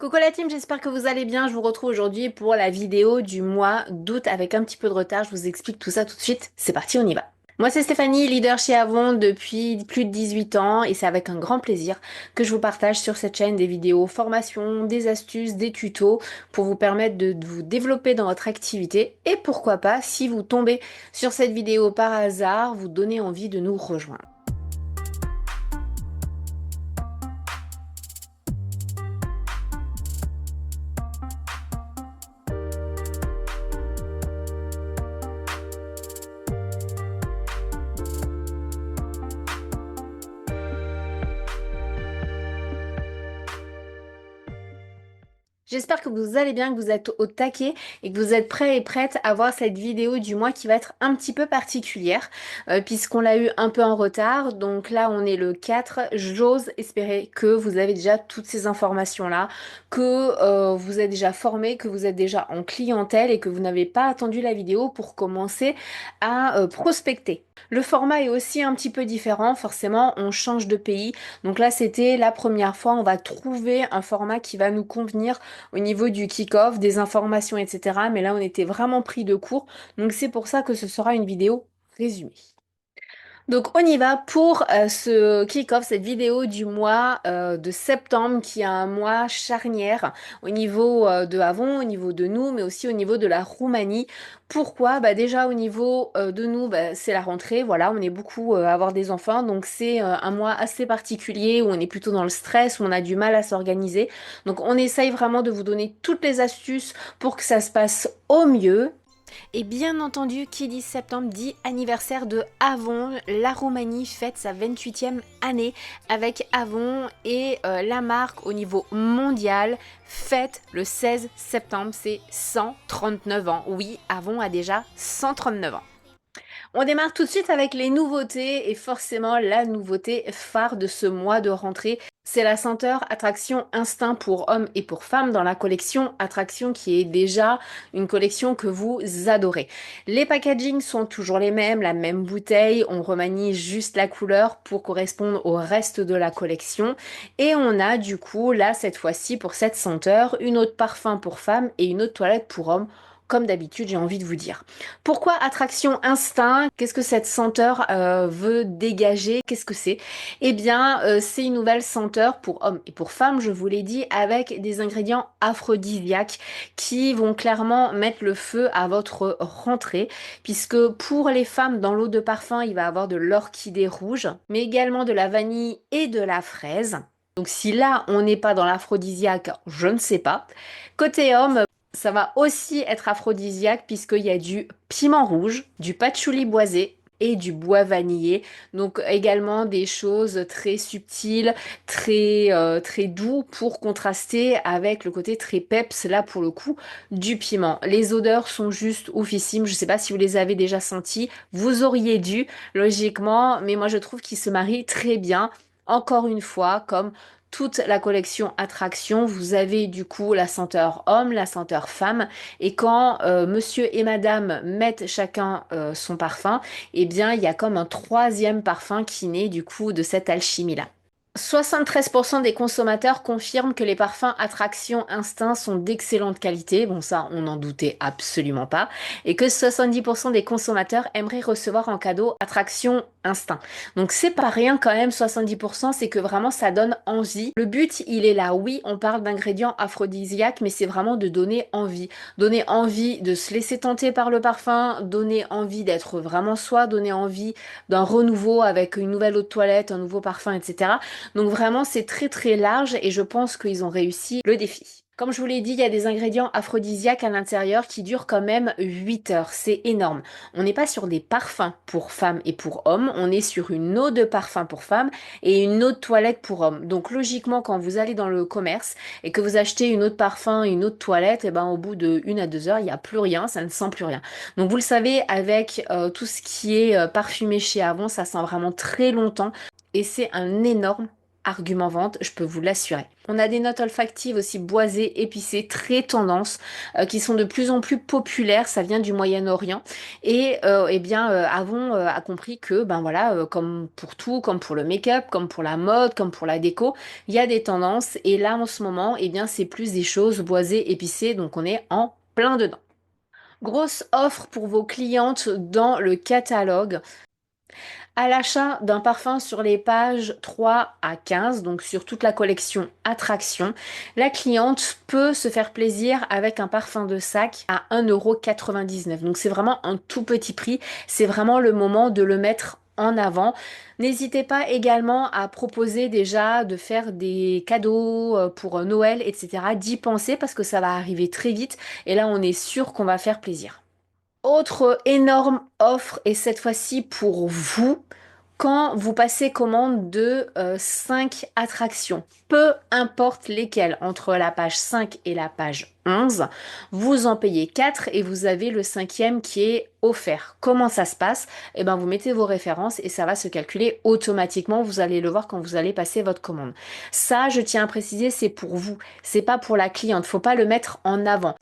Coucou la team, j'espère que vous allez bien. Je vous retrouve aujourd'hui pour la vidéo du mois d'août avec un petit peu de retard. Je vous explique tout ça tout de suite. C'est parti, on y va. Moi, c'est Stéphanie, leader chez Avon depuis plus de 18 ans et c'est avec un grand plaisir que je vous partage sur cette chaîne des vidéos formation, des astuces, des tutos pour vous permettre de vous développer dans votre activité et pourquoi pas, si vous tombez sur cette vidéo par hasard, vous donner envie de nous rejoindre. J'espère que vous allez bien, que vous êtes au taquet et que vous êtes prêts et prêtes à voir cette vidéo du mois qui va être un petit peu particulière puisqu'on l'a eu un peu en retard. Donc là, on est le 4. J'ose espérer que vous avez déjà toutes ces informations-là, que vous êtes déjà formé, que vous êtes déjà en clientèle et que vous n'avez pas attendu la vidéo pour commencer à prospecter. Le format est aussi un petit peu différent, forcément, on change de pays. Donc là, c'était la première fois, on va trouver un format qui va nous convenir au niveau du kick-off, des informations, etc. Mais là, on était vraiment pris de court. Donc c'est pour ça que ce sera une vidéo résumée. Donc on y va pour ce kick-off, cette vidéo du mois de septembre qui est un mois charnière au niveau de Avon, au niveau de nous, mais aussi au niveau de la Roumanie. Pourquoi? Bah déjà au niveau de nous, bah, c'est la rentrée, voilà, on est beaucoup à avoir des enfants, donc c'est un mois assez particulier où on est plutôt dans le stress, où on a du mal à s'organiser. Donc on essaye vraiment de vous donner toutes les astuces pour que ça se passe au mieux. Et bien entendu, qui dit septembre dit anniversaire de Avon. La Roumanie fête sa 28e année avec Avon et la marque au niveau mondial fête le 16 septembre ses 139 ans. Oui, Avon a déjà 139 ans. On démarre tout de suite avec les nouveautés et forcément la nouveauté phare de ce mois de rentrée, c'est la senteur Attraction Instinct pour hommes et pour femmes dans la collection Attraction qui est déjà une collection que vous adorez. Les packagings sont toujours les mêmes, la même bouteille, on remanie juste la couleur pour correspondre au reste de la collection et on a du coup là cette fois-ci pour cette senteur une autre parfum pour femmes et une autre toilette pour hommes comme d'habitude j'ai envie de vous dire. Pourquoi Attraction Instinct? Qu'est-ce que cette senteur veut dégager? Qu'est-ce que c'est? Eh bien, c'est une nouvelle senteur pour hommes et pour femmes, je vous l'ai dit, avec des ingrédients aphrodisiaques qui vont clairement mettre le feu à votre rentrée, puisque pour les femmes, dans l'eau de parfum, il va y avoir de l'orchidée rouge, mais également de la vanille et de la fraise. Donc si là, on n'est pas dans l'aphrodisiaque, je ne sais pas. Côté homme, ça va aussi être aphrodisiaque puisqu'il y a du piment rouge, du patchouli boisé et du bois vanillé. Donc également des choses très subtiles, très doux pour contraster avec le côté très peps là pour le coup du piment. Les odeurs sont juste oufissimes. Je ne sais pas si vous les avez déjà senties. Vous auriez dû logiquement, mais moi je trouve qu'ils se marient très bien. Encore une fois, comme toute la collection Attraction, vous avez du coup la senteur homme, la senteur femme, et quand monsieur et madame mettent chacun son parfum, eh bien il y a comme un troisième parfum qui naît du coup de cette alchimie-là. 73% des consommateurs confirment que les parfums Attraction Instinct sont d'excellente qualité, bon ça on n'en doutait absolument pas, et que 70% des consommateurs aimeraient recevoir en cadeau Attraction Instinct. Donc c'est pas rien quand même, 70%, c'est que vraiment ça donne envie. Le but il est là, oui on parle d'ingrédients aphrodisiaques, mais c'est vraiment de donner envie de se laisser tenter par le parfum, donner envie d'être vraiment soi, donner envie d'un renouveau avec une nouvelle eau de toilette, un nouveau parfum, etc. Donc vraiment, c'est très très large et je pense qu'ils ont réussi le défi. Comme je vous l'ai dit, il y a des ingrédients aphrodisiaques à l'intérieur qui durent quand même 8 heures. C'est énorme. On n'est pas sur des parfums pour femmes et pour hommes, on est sur une eau de parfum pour femmes et une eau de toilette pour hommes. Donc logiquement, quand vous allez dans le commerce et que vous achetez une eau de parfum et une eau de toilette, et ben au bout de 1 à 2 heures, il n'y a plus rien, ça ne sent plus rien. Donc vous le savez, avec tout ce qui est parfumé chez Avon, ça sent vraiment très longtemps et c'est un énorme argument vente, je peux vous l'assurer. On a des notes olfactives aussi boisées, épicées, très tendance, qui sont de plus en plus populaires. Ça vient du Moyen-Orient. Et eh bien, Avon a compris que, ben voilà, comme pour tout, comme pour le make-up, comme pour la mode, comme pour la déco, il y a des tendances. Et là, en ce moment, eh bien, c'est plus des choses boisées, épicées. Donc, on est en plein dedans. Grosse offre pour vos clientes dans le catalogue. À l'achat d'un parfum sur les pages 3 à 15, donc sur toute la collection Attraction, la cliente peut se faire plaisir avec un parfum de sac à 1,99 €. Donc c'est vraiment un tout petit prix, c'est vraiment le moment de le mettre en avant. N'hésitez pas également à proposer déjà de faire des cadeaux pour Noël, etc. D'y penser parce que ça va arriver très vite et là on est sûr qu'on va faire plaisir. Autre énorme offre, et cette fois-ci pour vous, quand vous passez commande de 5 attractions, peu importe lesquelles, entre la page 5 et la page 11, vous en payez 4 et vous avez le cinquième qui est offert. Comment ça se passe? Eh bien, vous mettez vos références et ça va se calculer automatiquement. Vous allez le voir quand vous allez passer votre commande. Ça, je tiens à préciser, c'est pour vous, c'est pas pour la cliente. Faut pas le mettre en avant.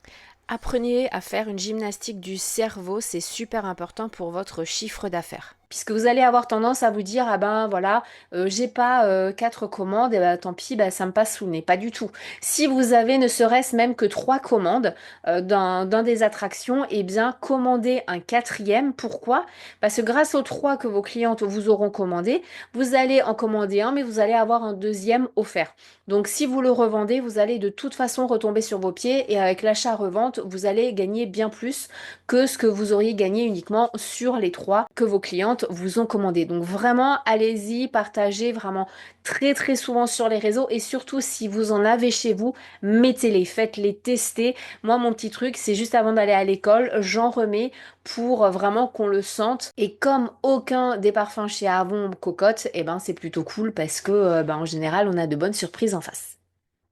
Apprenez à faire une gymnastique du cerveau, c'est super important pour votre chiffre d'affaires. Puisque vous allez avoir tendance à vous dire, ah ben voilà, j'ai pas 4 commandes, et ben tant pis, ben, ça me passe sous le nez. Pas du tout. Si vous avez ne serait-ce même que 3 commandes dans des attractions, eh bien commandez un quatrième. Pourquoi? Parce que grâce aux 3 que vos clientes vous auront commandé, vous allez en commander un, mais vous allez avoir un deuxième offert. Donc si vous le revendez, vous allez de toute façon retomber sur vos pieds et avec l'achat-revente, vous allez gagner bien plus que ce que vous auriez gagné uniquement sur les 3 que vos clientes vous ont commandé. Donc vraiment, allez-y, partagez vraiment très très souvent sur les réseaux et surtout si vous en avez chez vous, mettez-les, faites-les tester. Moi, mon petit truc, c'est juste avant d'aller à l'école, j'en remets pour vraiment qu'on le sente. Et comme aucun des parfums chez Avon cocotte, et ben c'est plutôt cool parce que ben, en général, on a de bonnes surprises en face.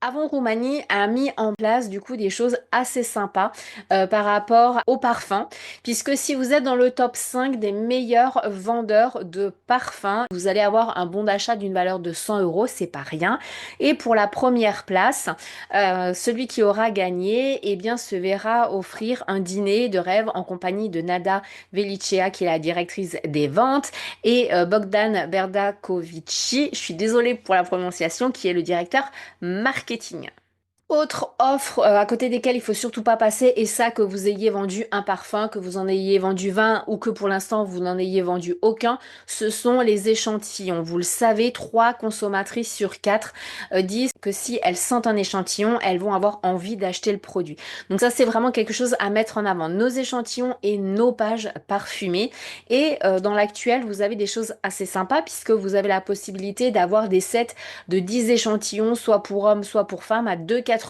Avon Roumanie a mis en place du coup des choses assez sympas par rapport aux parfums, puisque si vous êtes dans le top 5 des meilleurs vendeurs de parfums, vous allez avoir un bon d'achat d'une valeur de 100 euros, c'est pas rien. Et pour la première place, celui qui aura gagné, eh bien, se verra offrir un dîner de rêve en compagnie de Nada Velicea, qui est la directrice des ventes, et Bogdan Berdakovici, je suis désolée pour la prononciation, qui est le directeur marketing. Autre offre à côté desquelles il faut surtout pas passer, et ça que vous ayez vendu un parfum, que vous en ayez vendu 20 ou que pour l'instant vous n'en ayez vendu aucun, ce sont les échantillons. Vous le savez, 3 consommatrices sur 4 disent que si elles sentent un échantillon, elles vont avoir envie d'acheter le produit. Donc ça c'est vraiment quelque chose à mettre en avant. Nos échantillons et nos pages parfumées. Et dans l'actuel, vous avez des choses assez sympas puisque vous avez la possibilité d'avoir des sets de 10 échantillons, soit pour hommes, soit pour femmes, à 2,99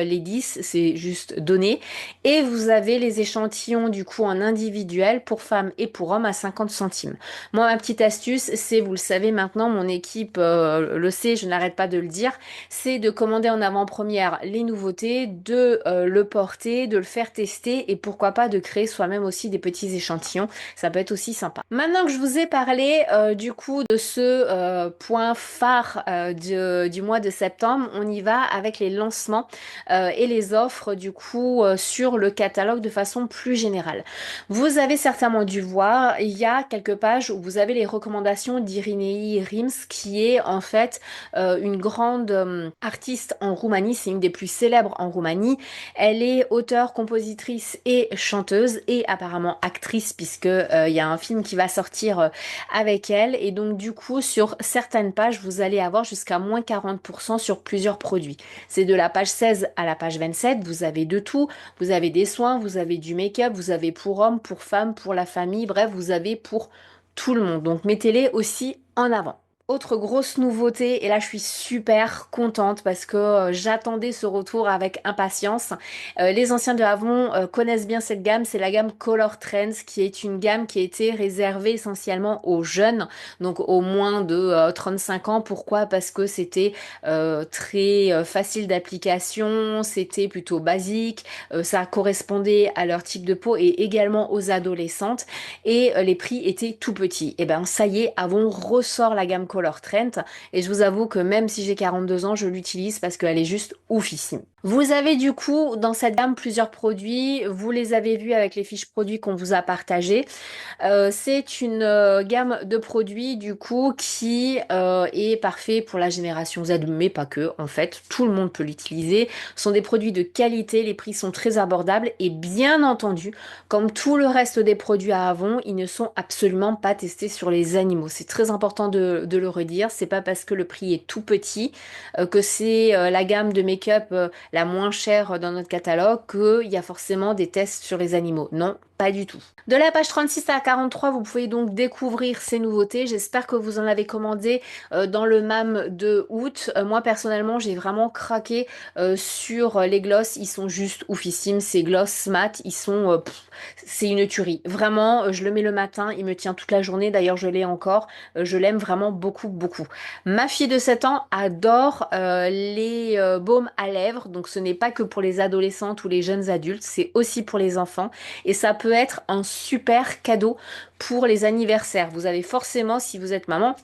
les 10, c'est juste donné. Et vous avez les échantillons du coup en individuel pour femmes et pour hommes à 50 centimes. Moi, ma petite astuce, c'est, vous le savez maintenant, mon équipe le sait, je n'arrête pas de le dire, c'est de commander en avant-première les nouveautés, de le porter, de le faire tester et pourquoi pas de créer soi-même aussi des petits échantillons. Ça peut être aussi sympa. Maintenant que je vous ai parlé du coup de ce point phare du mois de septembre, on y va avec les lancements et les offres du coup sur le catalogue de façon plus générale. Vous avez certainement dû voir, il y a quelques pages où vous avez les recommandations d'Irinei Rims, qui est en fait une grande artiste en Roumanie, c'est une des plus célèbres en Roumanie. Elle est auteure, compositrice et chanteuse et apparemment actrice puisque il y a un film qui va sortir avec elle et donc du coup sur certaines pages vous allez avoir jusqu'à moins 40% sur plusieurs produits. C'est de la page 16 à la page 27, vous avez de tout, vous avez des soins, vous avez du make-up, vous avez pour hommes, pour femmes, pour la famille, bref vous avez pour tout le monde. Donc mettez-les aussi en avant. Autre grosse nouveauté, et là je suis super contente parce que j'attendais ce retour avec impatience. Les anciens de Avon connaissent bien cette gamme, c'est la gamme Color Trends qui est une gamme qui a été réservée essentiellement aux jeunes, donc aux moins de 35 ans. Pourquoi? Parce que c'était très facile d'application, c'était plutôt basique, ça correspondait à leur type de peau et également aux adolescentes et les prix étaient tout petits. Et ben ça y est, Avon ressort la gamme Color Trend. Et je vous avoue que même si j'ai 42 ans, je l'utilise parce qu'elle est juste oufissime. Vous avez du coup dans cette gamme plusieurs produits. Vous les avez vus avec les fiches produits qu'on vous a partagées. C'est une gamme de produits du coup qui est parfait pour la génération Z, mais pas que. En fait, tout le monde peut l'utiliser. Ce sont des produits de qualité, les prix sont très abordables et bien entendu, comme tout le reste des produits à Avon, ils ne sont absolument pas testés sur les animaux. C'est très important de le redire. C'est pas parce que le prix est tout petit que c'est la gamme de make-up la moins chère dans notre catalogue qu'il y a forcément des tests sur les animaux. Non, pas du tout. De la page 36 à 43, vous pouvez donc découvrir ces nouveautés. J'espère que vous en avez commandé dans le MAM de août. Moi personnellement, j'ai vraiment craqué sur les gloss. Ils sont juste oufissimes. Ces gloss mat, ils sont... c'est une tuerie. Vraiment, je le mets le matin, il me tient toute la journée. D'ailleurs, je l'ai encore. Je l'aime vraiment beaucoup, beaucoup. Ma fille de 7 ans adore les baumes à lèvres. Donc ce n'est pas que pour les adolescentes ou les jeunes adultes, c'est aussi pour les enfants. Et ça peut être un super cadeau pour les anniversaires. Vous avez forcément, si vous êtes maman,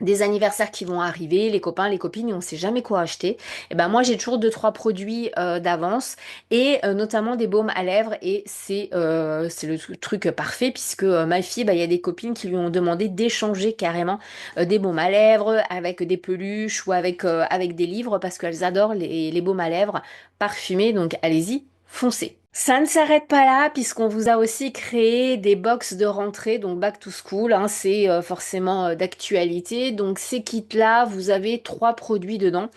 des anniversaires qui vont arriver, les copains, les copines, et on sait jamais quoi acheter. Et ben moi j'ai toujours deux trois produits d'avance et notamment des baumes à lèvres et c'est le truc parfait puisque ma fille, bah, il y a des copines qui lui ont demandé d'échanger carrément des baumes à lèvres avec des peluches ou avec des livres parce qu'elles adorent les baumes à lèvres parfumés. Donc allez-y, foncez. Ça ne s'arrête pas là puisqu'on vous a aussi créé des box de rentrée, donc back to school, hein, c'est forcément d'actualité. Donc ces kits-là, vous avez trois produits dedans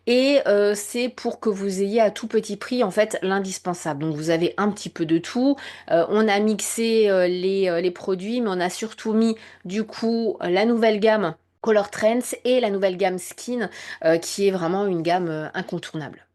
et c'est pour que vous ayez à tout petit prix en fait l'indispensable. Donc vous avez un petit peu de tout. On a mixé les produits, mais on a surtout mis du coup la nouvelle gamme Color Trends et la nouvelle gamme Skin qui est vraiment une gamme incontournable.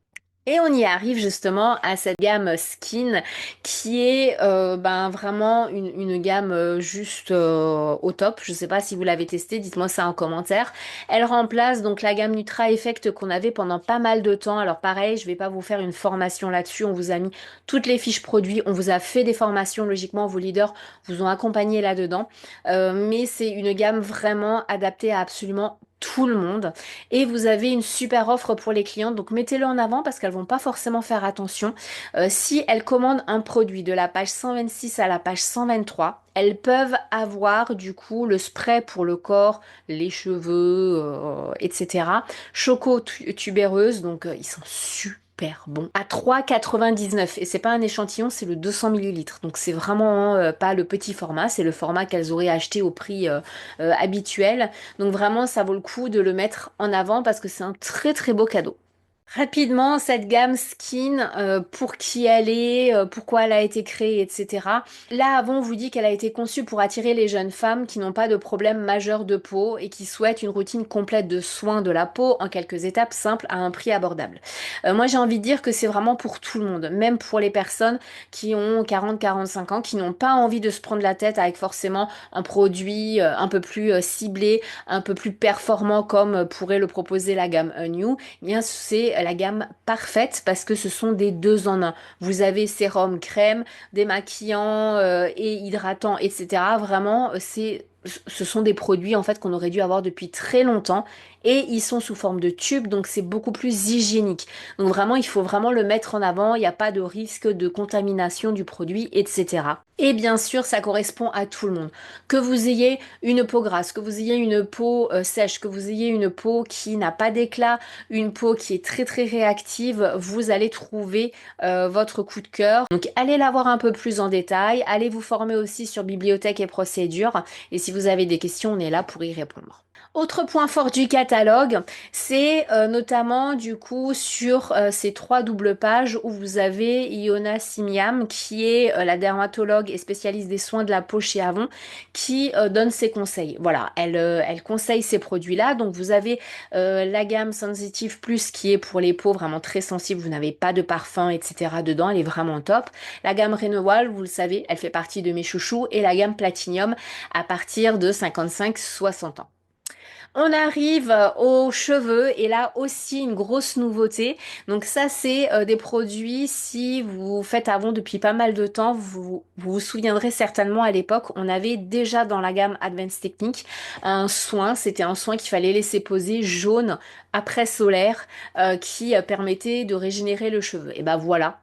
Et on y arrive justement à cette gamme Skin qui est ben, vraiment une gamme juste au top. Je ne sais pas si vous l'avez testé, dites-moi ça en commentaire. Elle remplace donc la gamme Nutra Effect qu'on avait pendant pas mal de temps. Alors pareil, je vais pas vous faire une formation là-dessus. On vous a mis toutes les fiches produits. On vous a fait des formations. Logiquement, vos leaders vous ont accompagné là-dedans. Mais c'est une gamme vraiment adaptée à absolument tout le monde. Et vous avez une super offre pour les clientes, donc mettez-le en avant parce qu'elles vont pas forcément faire attention. Si elles commandent un produit de la page 126 à la page 123, elles peuvent avoir du coup le spray pour le corps, les cheveux, etc. Choco tubéreuse, donc ils sont super bons. À 3,99 et c'est pas un échantillon, c'est le 200 millilitres. Donc c'est vraiment pas le petit format, c'est le format qu'elles auraient acheté au prix habituel. Donc vraiment, ça vaut le coup de le mettre en avant parce que c'est un très très beau cadeau. Rapidement, cette gamme Skin, pour qui elle est, pourquoi elle a été créée, etc. Là, avant, on vous dit qu'elle a été conçue pour attirer les jeunes femmes qui n'ont pas de problème majeur de peau et qui souhaitent une routine complète de soins de la peau en quelques étapes simples à un prix abordable. Moi, j'ai envie de dire que c'est vraiment pour tout le monde, même pour les personnes qui ont 40-45 ans, qui n'ont pas envie de se prendre la tête avec forcément un produit un peu plus ciblé, un peu plus performant comme pourrait le proposer la gamme New. Eh bien, c'est la gamme parfaite parce que ce sont des deux en un. Vous avez sérum, crème, démaquillant et hydratant, etc. Vraiment, ce sont des produits en fait qu'on aurait dû avoir depuis très longtemps et ils sont sous forme de tube donc c'est beaucoup plus hygiénique. Donc vraiment il faut vraiment le mettre en avant, il n'y a pas de risque de contamination du produit, etc. Et bien sûr ça correspond à tout le monde. Que vous ayez une peau grasse, que vous ayez une peau sèche, que vous ayez une peau qui n'a pas d'éclat, une peau qui est très très réactive, vous allez trouver votre coup de cœur. Donc allez la voir un peu plus en détail, allez vous former aussi sur bibliothèque et procédures et si vous avez des questions, on est là pour y répondre. Autre point fort du catalogue, c'est notamment du coup sur ces trois doubles pages où vous avez Iona Simiam qui est la dermatologue et spécialiste des soins de la peau chez Avon qui donne ses conseils. Voilà, elle conseille ces produits-là. Donc vous avez la gamme Sensitive Plus qui est pour les peaux vraiment très sensibles, vous n'avez pas de parfum, etc. dedans, elle est vraiment top. La gamme Renewal, vous le savez, elle fait partie de mes chouchous et la gamme Platinum à partir de 55-60 ans. On arrive aux cheveux et là aussi une grosse nouveauté. Donc ça c'est des produits, si vous faites Avon depuis pas mal de temps, vous souviendrez certainement à l'époque, on avait déjà dans la gamme Advanced Technique un soin, c'était un soin qu'il fallait laisser poser jaune après solaire qui permettait de régénérer le cheveu. Et ben voilà.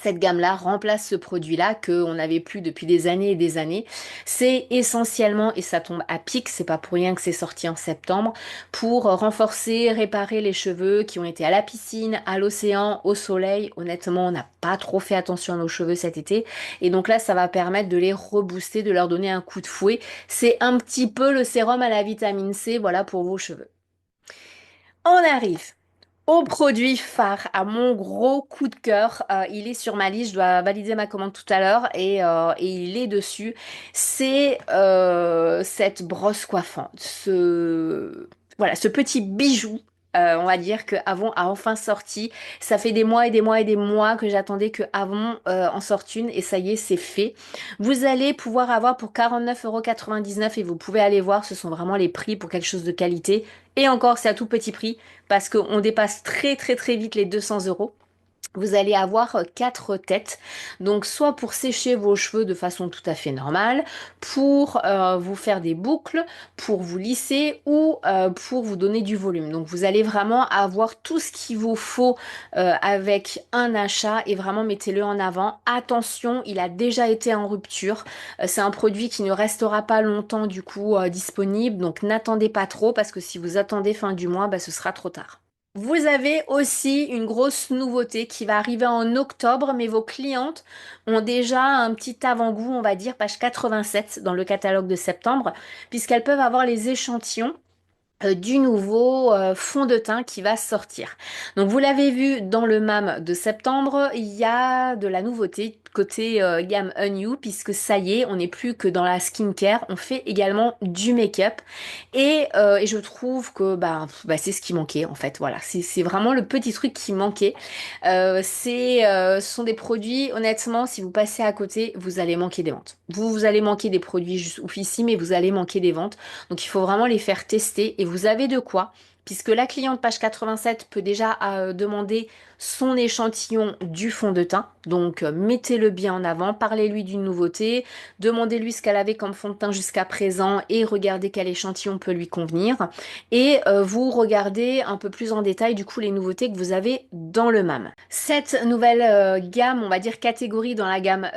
Cette gamme-là remplace ce produit-là qu'on n'avait plus depuis des années et des années. C'est essentiellement, et ça tombe à pic, c'est pas pour rien que c'est sorti en septembre, pour renforcer, réparer les cheveux qui ont été à la piscine, à l'océan, au soleil. Honnêtement, on n'a pas trop fait attention à nos cheveux cet été. Et donc là, ça va permettre de les rebooster, de leur donner un coup de fouet. C'est un petit peu le sérum à la vitamine C, voilà pour vos cheveux. On arrive au produit phare, à mon gros coup de cœur. Il est sur ma liste, je dois valider ma commande tout à l'heure et il est dessus. C'est cette brosse coiffante, voilà, ce petit bijou. On va dire que Avon a enfin sorti. Ça fait des mois et des mois et des mois que j'attendais que Avon en sorte une et ça y est, c'est fait. Vous allez pouvoir avoir pour 49,99 € et vous pouvez aller voir, ce sont vraiment les prix pour quelque chose de qualité. Et encore, c'est à tout petit prix parce qu'on dépasse très très très vite les 200 €. Vous allez avoir quatre têtes, donc soit pour sécher vos cheveux de façon tout à fait normale, pour vous faire des boucles, pour vous lisser ou pour vous donner du volume. Donc vous allez vraiment avoir tout ce qu'il vous faut avec un achat et vraiment mettez-le en avant. Attention, il a déjà été en rupture. C'est un produit qui ne restera pas longtemps du coup disponible, donc n'attendez pas trop parce que si vous attendez fin du mois, bah, ce sera trop tard. Vous avez aussi une grosse nouveauté qui va arriver en octobre, mais vos clientes ont déjà un petit avant-goût, on va dire, page 87 dans le catalogue de septembre, puisqu'elles peuvent avoir les échantillons du nouveau fond de teint qui va sortir. Donc vous l'avez vu dans le MAM de septembre, il y a de la nouveauté côté gamme New puisque ça y est, on n'est plus que dans la skincare, on fait également du make-up et je trouve que c'est ce qui manquait en fait. Voilà, c'est vraiment le petit truc qui manquait. Ce sont des produits, honnêtement, si vous passez à côté, vous allez manquer des ventes. Vous allez manquer des produits juste oufissimés, mais vous allez manquer des ventes. Donc il faut vraiment les faire tester et vous avez de quoi, puisque la cliente page 87 peut déjà demander son échantillon du fond de teint. Donc mettez-le bien en avant, parlez-lui d'une nouveauté, demandez-lui ce qu'elle avait comme fond de teint jusqu'à présent et regardez quel échantillon peut lui convenir. Et vous regardez un peu plus en détail du coup les nouveautés que vous avez dans le MAM. Cette nouvelle gamme, on va dire catégorie dans la gamme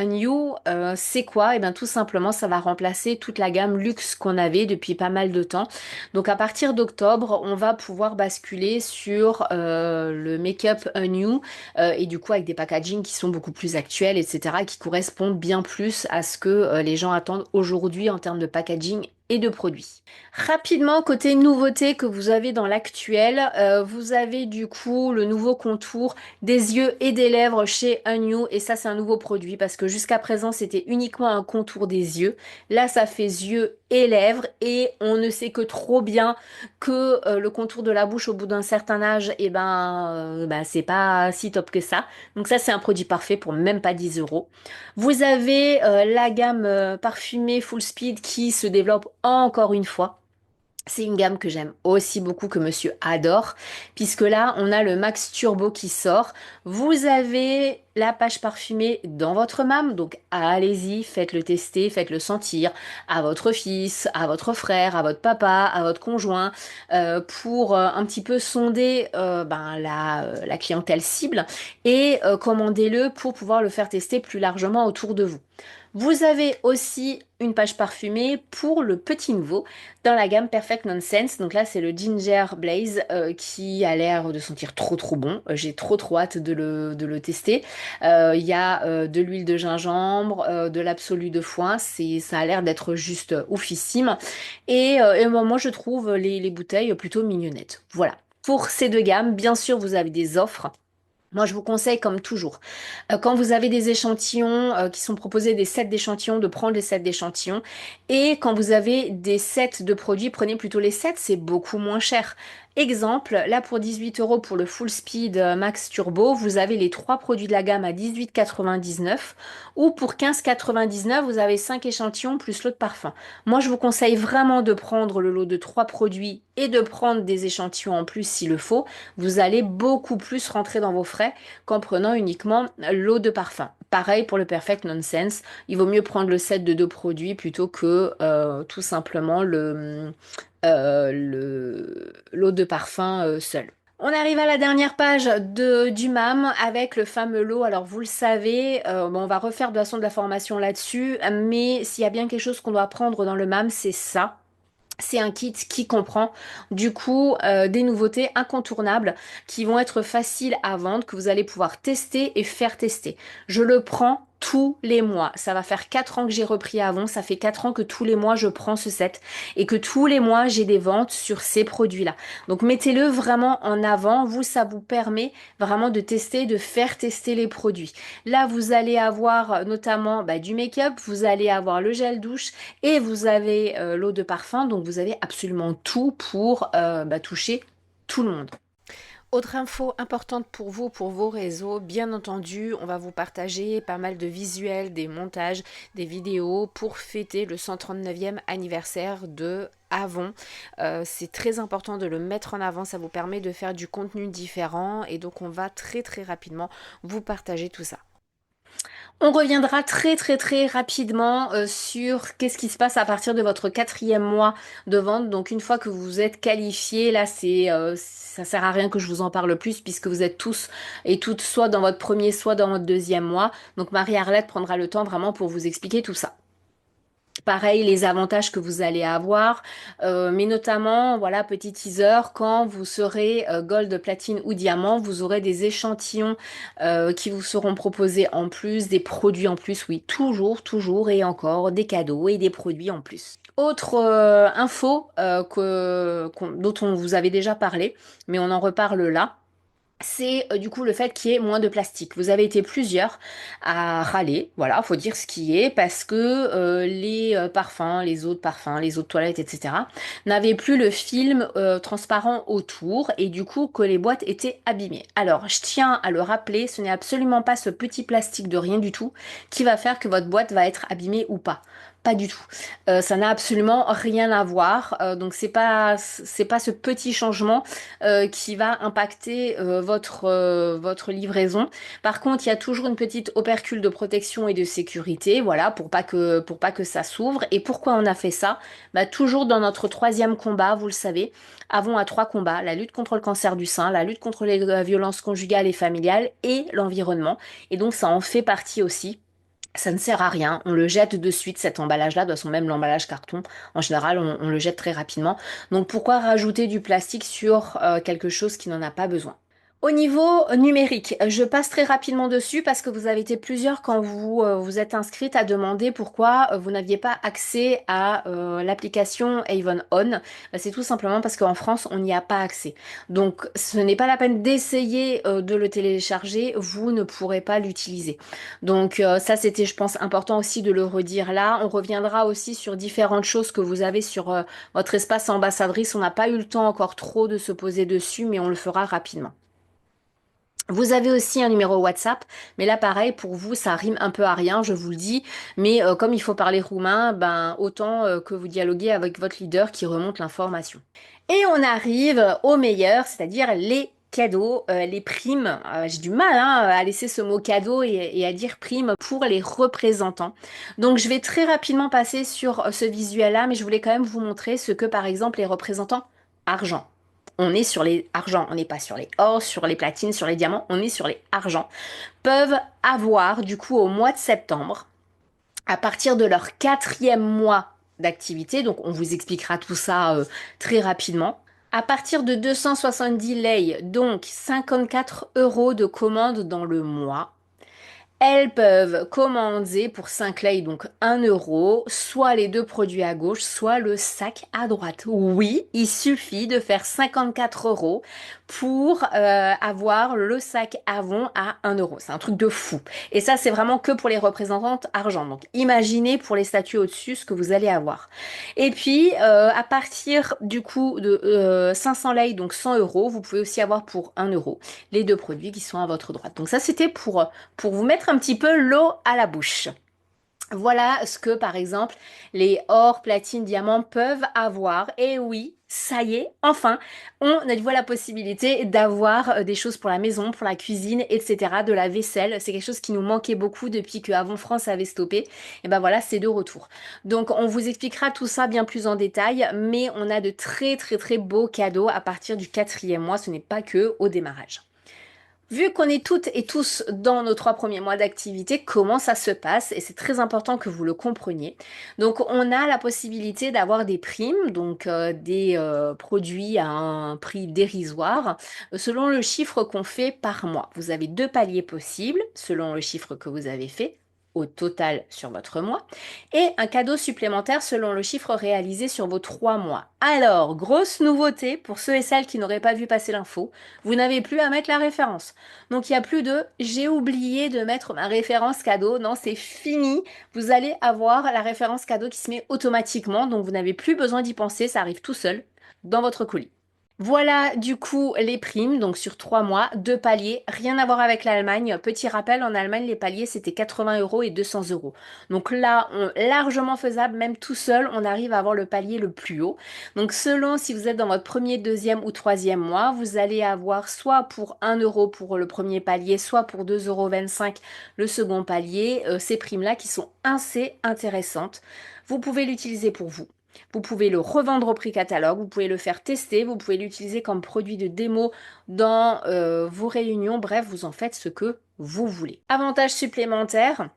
New, c'est quoi? Et bien tout simplement ça va remplacer toute la gamme luxe qu'on avait depuis pas mal de temps. Donc à partir d'octobre, on va pouvoir basculer sur le make-up New et du coup avec des packaging qui sont beaucoup plus actuels, etc., qui correspondent bien plus à ce que les gens attendent aujourd'hui en termes de packaging et de produits. Rapidement, côté nouveauté que vous avez dans l'actuel, vous avez du coup le nouveau contour des yeux et des lèvres chez New et ça c'est un nouveau produit parce que jusqu'à présent c'était uniquement un contour des yeux. Là ça fait yeux et lèvres et on ne sait que trop bien que le contour de la bouche au bout d'un certain âge, c'est pas si top que ça. Donc ça c'est un produit parfait pour même pas 10 €. Vous avez la gamme parfumée Full Speed qui se développe encore une fois. C'est une gamme que j'aime aussi beaucoup, que monsieur adore, puisque là, on a le Max Turbo qui sort. Vous avez la page parfumée dans votre MAM, donc allez-y, faites-le tester, faites-le sentir à votre fils, à votre frère, à votre papa, à votre conjoint, pour un petit peu sonder la clientèle cible et commandez-le pour pouvoir le faire tester plus largement autour de vous. Vous avez aussi une page parfumée pour le petit nouveau dans la gamme Perfect Nonsense. Donc là, c'est le Ginger Blaze qui a l'air de sentir trop trop bon. J'ai trop trop hâte de le tester. Il y a de l'huile de gingembre, de l'absolu de foin. Ça a l'air d'être juste oufissime. Moi, je trouve les bouteilles plutôt mignonnettes. Voilà. Pour ces deux gammes, bien sûr, vous avez des offres. Moi, je vous conseille, comme toujours, quand vous avez des échantillons qui sont proposés, des sets d'échantillons, de prendre les sets d'échantillons. Et quand vous avez des sets de produits, prenez plutôt les sets, c'est beaucoup moins cher. Exemple, là pour 18 euros pour le Full Speed Max Turbo, vous avez les trois produits de la gamme à 18,99 ou pour 15,99, vous avez 5 échantillons plus l'eau de parfum. Moi, je vous conseille vraiment de prendre le lot de trois produits et de prendre des échantillons en plus s'il le faut. Vous allez beaucoup plus rentrer dans vos frais qu'en prenant uniquement l'eau de parfum. Pareil pour le Perfect Nonsense, il vaut mieux prendre le set de deux produits plutôt que tout simplement l'eau de parfum seul. On arrive à la dernière page du MAM avec le fameux lot. Alors vous le savez, bon, on va refaire de toute façon de la formation là-dessus, mais s'il y a bien quelque chose qu'on doit prendre dans le MAM, c'est ça. C'est un kit qui comprend du coup des nouveautés incontournables qui vont être faciles à vendre, que vous allez pouvoir tester et faire tester. Je le prends tous les mois. Ça va faire 4 ans que j'ai repris Avon. Ça fait 4 ans que tous les mois je prends ce set et que tous les mois j'ai des ventes sur ces produits-là. Donc mettez-le vraiment en avant. Vous, ça vous permet vraiment de tester, de faire tester les produits. Là, vous allez avoir notamment du make-up, vous allez avoir le gel douche et vous avez l'eau de parfum. Donc vous avez absolument tout pour toucher tout le monde. Autre info importante pour vous, pour vos réseaux, bien entendu, on va vous partager pas mal de visuels, des montages, des vidéos pour fêter le 139e anniversaire de Avon. C'est très important de le mettre en avant, ça vous permet de faire du contenu différent et donc on va très très rapidement vous partager tout ça. On reviendra très rapidement sur qu'est-ce qui se passe à partir de votre quatrième mois de vente. Donc une fois que vous êtes qualifié, là ça sert à rien que je vous en parle plus puisque vous êtes tous et toutes soit dans votre premier, soit dans votre deuxième mois. Donc Marie-Arlette prendra le temps vraiment pour vous expliquer tout ça. Pareil, les avantages que vous allez avoir, mais notamment, voilà, petit teaser, quand vous serez gold, platine ou diamant, vous aurez des échantillons qui vous seront proposés en plus, des produits en plus, oui, toujours et encore, des cadeaux et des produits en plus. Autre info dont on vous avait déjà parlé, mais on en reparle là c'est du coup le fait qu'il y ait moins de plastique. Vous avez été plusieurs à râler, voilà, faut dire ce qui est, parce que les parfums, les eaux de parfum, les eaux de toilette, etc., n'avaient plus le film transparent autour et du coup que les boîtes étaient abîmées. Alors, je tiens à le rappeler, ce n'est absolument pas ce petit plastique de rien du tout qui va faire que votre boîte va être abîmée ou pas. Pas du tout. Ça n'a absolument rien à voir. Donc c'est pas ce petit changement qui va impacter votre livraison. Par contre, il y a toujours une petite opercule de protection et de sécurité, voilà, pour pas que ça s'ouvre. Et pourquoi on a fait ça? Toujours dans notre troisième combat, vous le savez, Avon à trois combats, la lutte contre le cancer du sein, la lutte contre les violences conjugales et familiales et l'environnement. Et donc ça en fait partie aussi. Ça ne sert à rien, on le jette de suite cet emballage-là, de toute façon même l'emballage carton, en général on le jette très rapidement. Donc pourquoi rajouter du plastique sur quelque chose qui n'en a pas besoin? Au niveau numérique, je passe très rapidement dessus parce que vous avez été plusieurs quand vous vous êtes inscrite à demander pourquoi vous n'aviez pas accès à l'application Avon On. C'est tout simplement parce qu'en France, on n'y a pas accès. Donc, ce n'est pas la peine d'essayer de le télécharger, vous ne pourrez pas l'utiliser. Donc, ça, c'était, je pense, important aussi de le redire là. On reviendra aussi sur différentes choses que vous avez sur votre espace ambassadrice. On n'a pas eu le temps encore trop de se poser dessus, mais on le fera rapidement. Vous avez aussi un numéro WhatsApp, mais là pareil, pour vous, ça rime un peu à rien, je vous le dis, mais comme il faut parler roumain, autant que vous dialoguez avec votre leader qui remonte l'information. Et on arrive au meilleur, c'est-à-dire les cadeaux, les primes. J'ai du mal à laisser ce mot cadeau et à dire prime pour les représentants. Donc je vais très rapidement passer sur ce visuel-là, mais je voulais quand même vous montrer ce que par exemple les représentants argent. On est sur les argents, on n'est pas sur les or, sur les platines, sur les diamants, on est sur les argents. Peuvent avoir du coup au mois de septembre, à partir de leur quatrième mois d'activité, donc on vous expliquera tout ça très rapidement. À partir de 270 lei, donc 54 euros de commande dans le mois, elles peuvent commander pour 5 lei, donc 1 euro, soit les deux produits à gauche, soit le sac à droite. Oui, il suffit de faire 54 euros pour avoir le sac Avon à 1 euro. C'est un truc de fou. Et ça, c'est vraiment que pour les représentantes argent. Donc imaginez pour les statues au-dessus ce que vous allez avoir. Et puis, à partir du coup de 500 lei, donc 100 euros, vous pouvez aussi avoir pour 1 euro les deux produits qui sont à votre droite. Donc ça, c'était pour vous mettre un petit peu l'eau à la bouche. Voilà ce que, par exemple, les or, platine, diamants peuvent avoir. Et oui, ça y est, enfin, on voit la possibilité d'avoir des choses pour la maison, pour la cuisine, etc., de la vaisselle. C'est quelque chose qui nous manquait beaucoup depuis que Avon France avait stoppé. Et ben voilà, c'est de retour. Donc, on vous expliquera tout ça bien plus en détail, mais on a de très, très, très beaux cadeaux à partir du 4e mois. Ce n'est pas que au démarrage. Vu qu'on est toutes et tous dans nos 3 premiers mois d'activité, comment ça se passe? Et c'est très important que vous le compreniez. Donc, on a la possibilité d'avoir des primes, donc des produits à un prix dérisoire, selon le chiffre qu'on fait par mois. Vous avez 2 paliers possibles, selon le chiffre que vous avez fait au total sur votre mois, et un cadeau supplémentaire selon le chiffre réalisé sur vos 3 mois. Alors, grosse nouveauté pour ceux et celles qui n'auraient pas vu passer l'info, vous n'avez plus à mettre la référence. Donc il n'y a plus de j'ai oublié de mettre ma référence cadeau. Non, c'est fini. Vous allez avoir la référence cadeau qui se met automatiquement. Donc vous n'avez plus besoin d'y penser. Ça arrive tout seul dans votre colis. Voilà du coup les primes, donc sur 3 mois, 2 paliers, rien à voir avec l'Allemagne. Petit rappel, en Allemagne, les paliers c'était 80 euros et 200 euros. Donc là, largement faisable, même tout seul, on arrive à avoir le palier le plus haut. Donc selon si vous êtes dans votre premier, deuxième ou 3e mois, vous allez avoir soit pour 1 euro pour le premier palier, soit pour 2,25 € le second palier, ces primes-là qui sont assez intéressantes. Vous pouvez l'utiliser pour vous. Vous pouvez le revendre au prix catalogue, vous pouvez le faire tester, vous pouvez l'utiliser comme produit de démo dans vos réunions, bref, vous en faites ce que vous voulez. Avantage supplémentaire.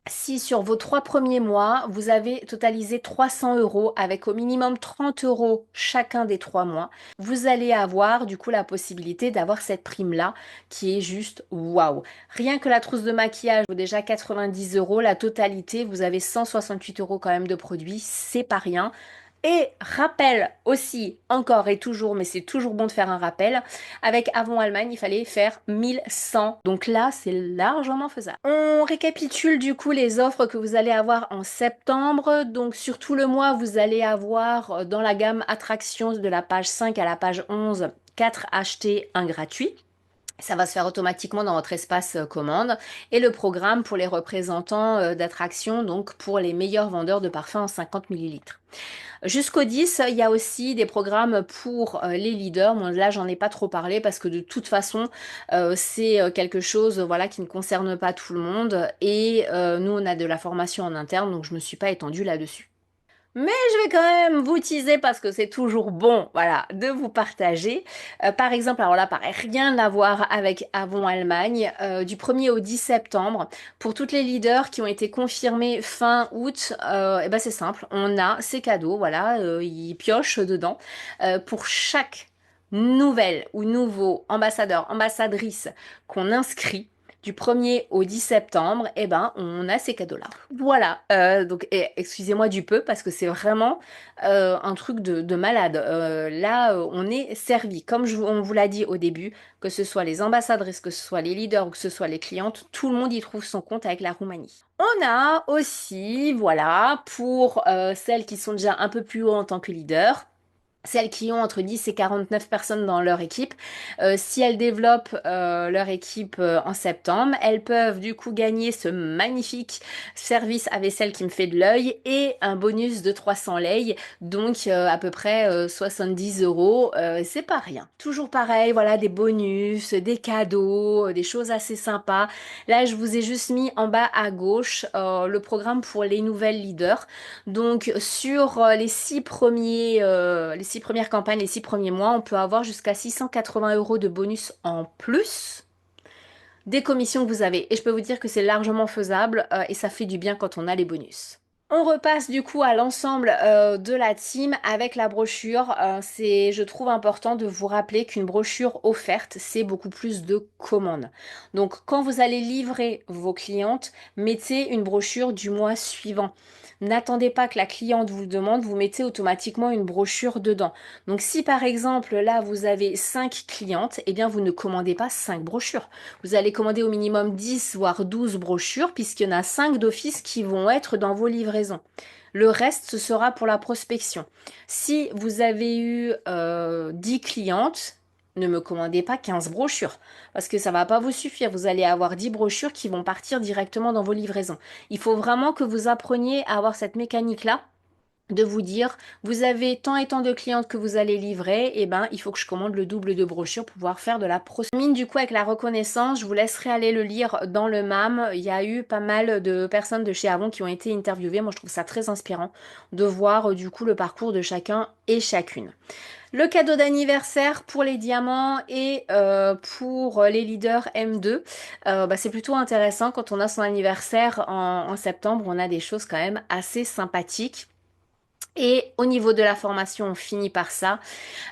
Si sur vos 3 premiers mois, vous avez totalisé 300 euros avec au minimum 30 euros chacun des 3 mois, vous allez avoir du coup la possibilité d'avoir cette prime-là qui est juste waouh. Rien que la trousse de maquillage vaut déjà 90 euros, la totalité, vous avez 168 euros quand même de produits, c'est pas rien. Et rappel aussi, encore et toujours, mais c'est toujours bon de faire un rappel, avec Avon Allemagne, il fallait faire 1100. Donc là, c'est largement faisable. On récapitule du coup les offres que vous allez avoir en septembre. Donc sur tout le mois, vous allez avoir dans la gamme attractions de la page 5 à la page 11, 4 achetés, 1 gratuit. Ça va se faire automatiquement dans votre espace commande. Et le programme pour les représentants d'attraction, donc pour les meilleurs vendeurs de parfums en 50 millilitres. Jusqu'au 10, il y a aussi des programmes pour les leaders. Bon, là, j'en ai pas trop parlé parce que de toute façon, c'est quelque chose voilà, qui ne concerne pas tout le monde. Et nous, on a de la formation en interne, donc je me suis pas étendue là-dessus. Mais je vais quand même vous teaser parce que c'est toujours bon, voilà, de vous partager. Par exemple, alors là, pareil, rien à voir avec Avon Allemagne, du 1er au 10 septembre, pour toutes les leaders qui ont été confirmés fin août, et ben c'est simple, on a ces cadeaux, voilà, ils piochent dedans. Pour chaque nouvelle ou nouveau ambassadeur, ambassadrice qu'on inscrit, du 1er au 10 septembre, eh ben, on a ces cadeaux-là. Voilà, donc excusez-moi du peu parce que c'est vraiment un truc de malade. Là, on est servi. Comme on vous l'a dit au début, que ce soit les ambassadrices, que ce soit les leaders ou que ce soit les clientes, tout le monde y trouve son compte avec la Roumanie. On a aussi, voilà, pour celles qui sont déjà un peu plus haut en tant que leader, celles qui ont entre 10 et 49 personnes dans leur équipe, si elles développent leur équipe en septembre, elles peuvent du coup gagner ce magnifique service à vaisselle qui me fait de l'œil et un bonus de 300 lei, donc à peu près 70 euros. C'est pas rien. Toujours pareil, voilà, des bonus, des cadeaux, des choses assez sympas. Là, je vous ai juste mis en bas à gauche le programme pour les nouvelles leaders. Donc sur les 6 premières campagnes, les 6 premiers mois, on peut avoir jusqu'à 680 euros de bonus en plus des commissions que vous avez. Et je peux vous dire que c'est largement faisable et ça fait du bien quand on a les bonus. On repasse du coup à l'ensemble de la team avec la brochure. Je trouve important de vous rappeler qu'une brochure offerte, c'est beaucoup plus de commandes. Donc quand vous allez livrer vos clientes, mettez une brochure du mois suivant. N'attendez pas que la cliente vous le demande, vous mettez automatiquement une brochure dedans. Donc si par exemple là vous avez 5 clientes, eh bien vous ne commandez pas 5 brochures. Vous allez commander au minimum 10 voire 12 brochures puisqu'il y en a 5 d'office qui vont être dans vos livraisons. Le reste, ce sera pour la prospection. Si vous avez eu 10 clientes, ne me commandez pas 15 brochures parce que ça va pas vous suffire. Vous allez avoir 10 brochures qui vont partir directement dans vos livraisons. Il faut vraiment que vous appreniez à avoir cette mécanique-là de vous dire, vous avez tant et tant de clientes que vous allez livrer, et ben il faut que je commande le double de brochures pour pouvoir faire de la prospection. Du coup avec la reconnaissance, je vous laisserai aller le lire dans le MAM. Il y a eu pas mal de personnes de chez Avon qui ont été interviewées. Moi je trouve ça très inspirant de voir du coup le parcours de chacun et chacune. Le cadeau d'anniversaire pour les diamants et pour les leaders M2, c'est plutôt intéressant quand on a son anniversaire en septembre, on a des choses quand même assez sympathiques. Et au niveau de la formation, on finit par ça.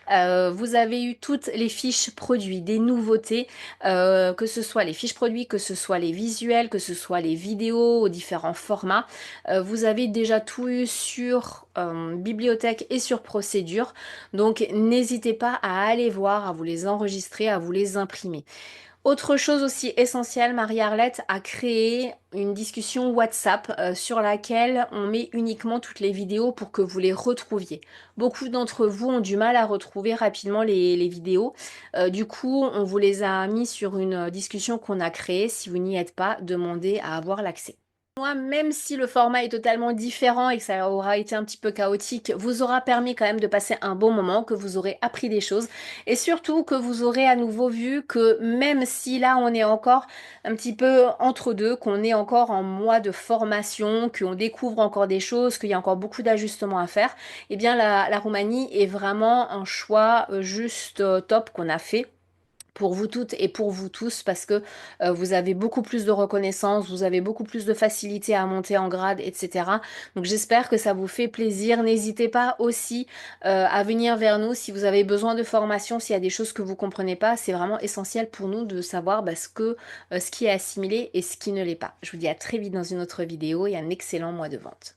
Vous avez eu toutes les fiches produits, des nouveautés, que ce soit les fiches produits, que ce soit les visuels, que ce soit les vidéos aux différents formats. Vous avez déjà tout eu sur bibliothèque et sur procédure. Donc n'hésitez pas à aller voir, à vous les enregistrer, à vous les imprimer. Autre chose aussi essentielle, Marie-Arlette a créé une discussion WhatsApp sur laquelle on met uniquement toutes les vidéos pour que vous les retrouviez. Beaucoup d'entre vous ont du mal à retrouver rapidement les vidéos. Du coup, on vous les a mis sur une discussion qu'on a créée. Si vous n'y êtes pas, demandez à avoir l'accès. Moi, même si le format est totalement différent et que ça aura été un petit peu chaotique, vous aura permis quand même de passer un bon moment, que vous aurez appris des choses et surtout que vous aurez à nouveau vu que même si là on est encore un petit peu entre deux, qu'on est encore en mois de formation, qu'on découvre encore des choses, qu'il y a encore beaucoup d'ajustements à faire, eh bien la Roumanie est vraiment un choix juste top qu'on a fait pour vous toutes et pour vous tous parce que vous avez beaucoup plus de reconnaissance, vous avez beaucoup plus de facilité à monter en grade, etc. Donc j'espère que ça vous fait plaisir. N'hésitez pas aussi à venir vers nous si vous avez besoin de formation, s'il y a des choses que vous comprenez pas. C'est vraiment essentiel pour nous de savoir ce qui est assimilé et ce qui ne l'est pas. Je vous dis à très vite dans une autre vidéo et un excellent mois de vente.